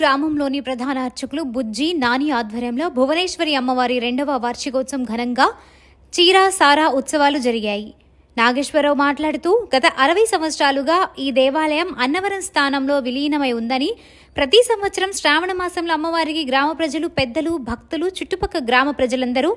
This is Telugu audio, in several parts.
గ్రామంలోని ప్రధాన అర్చకులు బుజ్జి నాని ఆధ్వర్యంలో భువనేశ్వరి అమ్మవారి 2వ వార్షికోత్సవం ఘనంగా చీరా సారా ఉత్సవాలు జరిగాయి. నాగేశ్వరరావు మాట్లాడుతూ గత 60 సంవత్సరాలుగా ఈ దేవాలయం అన్నవరం స్థానంలో విలీనమై ఉందని, ప్రతి సంవత్సరం శ్రావణ మాసంలో అమ్మవారికి గ్రామ ప్రజలు, పెద్దలు, భక్తులు, చుట్టుపక్కల గ్రామ ప్రజలందరూ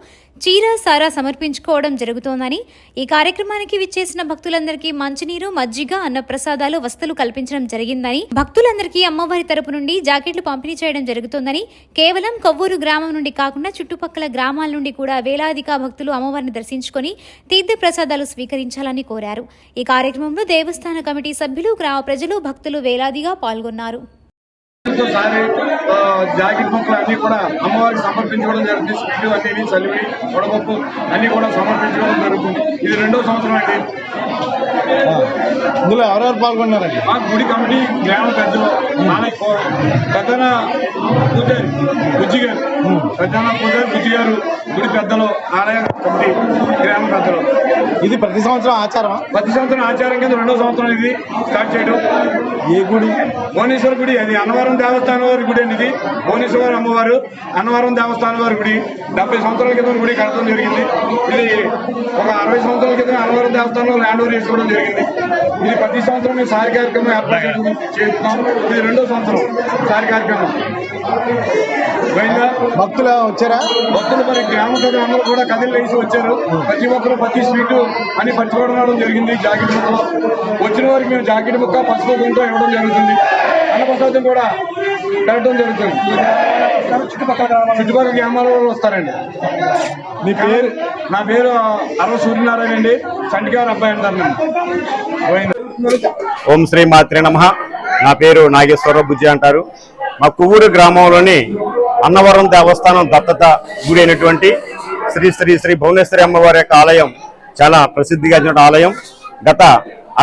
చీరా సారా సమర్పించుకోవడం జరుగుతోందని, ఈ కార్యక్రమానికి విచ్చేసిన భక్తులందరికీ మంచినీరు, మజ్జిగ, అన్నప్రసాదాలు, వస్తువులు కల్పించడం జరిగిందని, భక్తులందరికీ అమ్మవారి తరపు నుండి జాకెట్లు పంపిణీ చేయడం జరుగుతోందని, కేవలం కొవ్వూరు గ్రామం నుండి కాకుండా చుట్టుపక్కల గ్రామాల నుండి కూడా వేలాదిగా భక్తులు అమ్మవారిని దర్శించుకొని తీర్థ ప్రసాదాలు స్వీకరించాలని కోరారు. ఈ కార్యక్రమంలో దేవస్థాన కమిటీ సభ్యులు, గ్రామ ప్రజలు, భక్తులు వేలాదిగా పాల్గొన్నారు. జాకెట్ ముక్కలు అన్ని కూడా అమ్మవారికి సమర్పించుకోవడం జరుగుతుంది. స్వీట్ అన్ని చలివి వడపప్పు అన్ని కూడా సమర్పించుకోవడం జరుగుతుంది. ఇది 2వ సంవత్సరం అండి. ఇందులో ఎవరెవరు పాల్గొన్నారండి? మా గుడి కమిటీ, గ్రామ పెద్దలు, ప్రధాన పూజారి బుజ్జి గారు, గుడి పెద్దలు, ఆలయ కమిటీ, గ్రామ పెద్దలు. ఇది ప్రతి సంవత్సరం ఆచారం? ప్రతి సంవత్సరం ఆచారం కింద 2వ సంవత్సరం ఇది స్టార్ట్ చేయడం. ఏ గుడి? భువనేశ్వర గుడి. అది అన్నవరం దేవస్థానం వారి గుడి అండి. ఇది భువనేశ్వర అమ్మవారు అన్నవరం దేవస్థానం వారి గుడి. 70 సంవత్సరాల క్రితం గుడి కట్టడం జరిగింది. ఇది ఒక 60 సంవత్సరాల క్రితం అన్నవరం దేవస్థానంలో ల్యాండ్ ఓవర్ చేసుకోవడం జరిగింది. ఇది ప్రతి సంవత్సరం మేము సారి కార్యక్రమం ఏర్పాటు చేస్తున్నాం. ఇది 2వ సంవత్సరం సారి కార్యక్రమం. భక్తులు వచ్చారా? భక్తులు మరి గ్రామ ప్రజలు అందరూ కూడా కదిలి వేసి వచ్చారు. ప్రతి ఒక్కరు ప్రతి స్వీటు అని పంచుకోవడం జరిగింది. జాకెట్ ముక్కలు వచ్చిన వారికి మేము జాకెట్ ముక్క పసుపు గుంటూ ఇవ్వడం జరుగుతుంది. అన్నప్రసాదం కూడా పెట్టడం జరుగుతుంది. చుట్టుపక్కల గ్రామాల వాళ్ళు వస్తారండి. మీ పేరు? నా పేరు అరవ సూర్యనారాయణ అండి. చంటిగారు అబ్బాయి అంటారు. ఓం శ్రీ మాత్రే నమః. నా పేరు నాగేశ్వరరావు, బుజ్జి అంటారు. మా కొవ్వూరు గ్రామంలోని అన్నవరం దేవస్థానం దత్తత గుడి అయినటువంటి శ్రీ శ్రీ శ్రీ భువనేశ్వరి అమ్మవారి యొక్క ఆలయం చాలా ప్రసిద్ధిగాంచిన ఆలయం. గత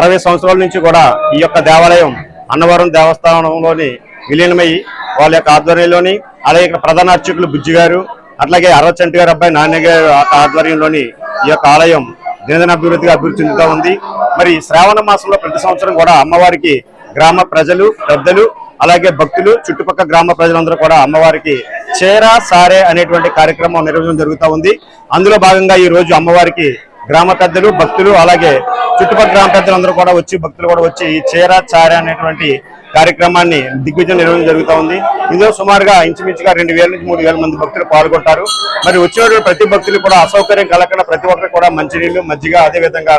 60 సంవత్సరాల నుంచి కూడా ఈ యొక్క దేవాలయం అన్నవరం దేవస్థానంలోని విలీనమయ్యి వాళ్ళ యొక్క ఆధ్వర్యంలోని, అలాగే ఇక్కడ ప్రధాన అర్చకులు బుజ్జి గారు, అట్లాగే అరవచంటి గారు అబ్బాయి నాని గారు ఆధ్వర్యంలోని ఈ యొక్క ఆలయం దినదిన అభివృద్ధి చెందుతూ ఉంది. మరి శ్రావణ మాసంలో ప్రతి సంవత్సరం కూడా అమ్మవారికి గ్రామ ప్రజలు, పెద్దలు, అలాగే భక్తులు, చుట్టుపక్కల గ్రామ ప్రజలందరూ కూడా అమ్మవారికి చీరా సారే అనేటువంటి కార్యక్రమం నిర్వహించడం జరుగుతూ ఉంది. అందులో భాగంగా ఈ రోజు అమ్మవారికి గ్రామ పెద్దలు, భక్తులు, అలాగే చుట్టుపక్కల గ్రామ పెద్దలందరూ కూడా వచ్చి, భక్తులు కూడా వచ్చి ఈ చీరా చారే అనేటువంటి కార్యక్రమాన్ని దిగ్విజయం నిర్వహించడం జరుగుతూ ఉంది. ఇందులో సుమారుగా ఇంచుమించుగా 2000 నుంచి 3000 మంది భక్తులు పాల్గొంటారు. మరి వచ్చినటువంటి ప్రతి భక్తులు కూడా అసౌకర్యం కలగకుండా ప్రతి ఒక్కరు కూడా మంచినీళ్లు, మజ్జిగ, అదేవిధంగా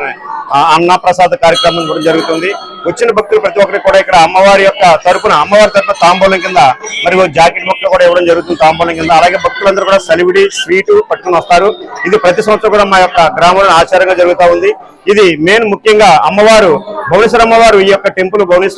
అన్న ప్రసాద కార్యక్రమం కూడా జరుగుతుంది. వచ్చిన భక్తులు ప్రతి ఒక్కరికి కూడా ఇక్కడ అమ్మవారి తరపున తాంబూలం కింద మరి జాకెట్ మొక్కలు కూడా ఇవ్వడం జరుగుతుంది తాంబూలం కింద. అలాగే భక్తులందరూ కూడా సలివిడి, స్వీటు పట్టుకుని వస్తారు. ఇది ప్రతి సంవత్సరం కూడా మా యొక్క గ్రామంలో ఆచారంగా జరుగుతూ ఉంది. ఇది మెయిన్ ముఖ్యంగా అమ్మవారు భువనేశ్వర అమ్మవారు ఈ యొక్క టెంపుల్ భువనేశ్వర